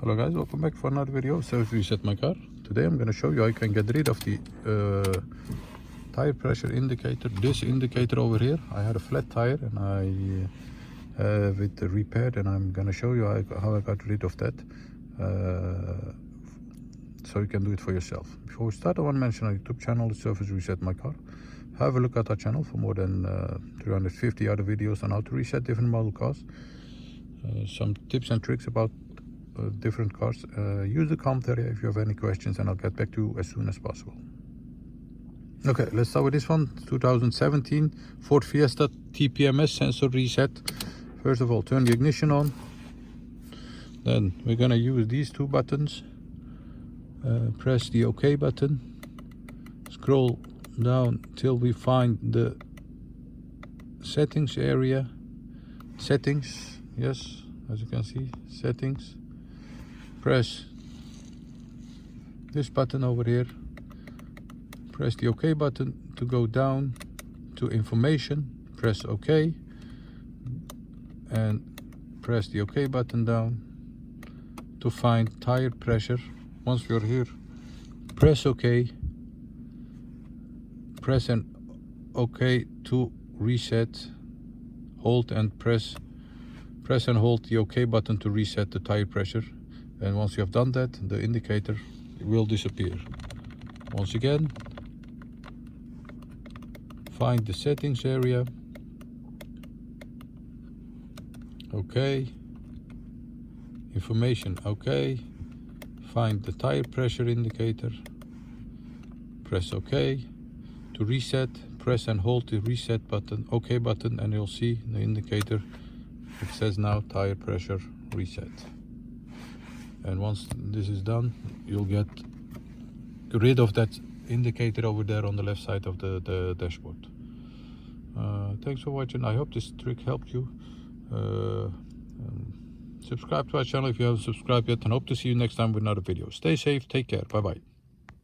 Hello guys, welcome back for another video. Service reset my car. Today I'm going to show you how you can get rid of the tire pressure indicator. This indicator over here, I had a flat tire and I have it repaired, and I'm going to show you how I got rid of that, so you can do it for yourself. Before we start, I want to mention our YouTube channel, Service Reset My Car. Have a look at our channel for more than 350 other videos on how to reset different model cars. Some tips and tricks about different cars. Use the comment area if you have any questions, and I'll get back to you as soon as possible. Okay, let's start with this one. 2017 Ford Fiesta TPMS sensor reset. First of all, turn the ignition on. Then we're gonna use these two buttons. Press the OK button. Scroll down till we find the settings area. Settings, yes, as you can see, settings. Press this button over here. Press the OK button to go down to information. Press OK and press the OK button down to find tire pressure. Once you're here, press OK. Press an OK to reset. Hold and press and hold the OK button to reset the tire pressure. And once you have done that, the indicator will disappear. Once again, find the settings area. OK. Information, OK. Find the tire pressure indicator. Press OK. To reset, press and hold the reset button, OK button, and you'll see the indicator. It says now tire pressure reset. And once this is done, you'll get rid of that indicator over there on the left side of the dashboard. Thanks for watching. I hope this trick helped you. Subscribe to our channel if you haven't subscribed yet, and hope to see you next time with another video. Stay safe, take care, bye bye.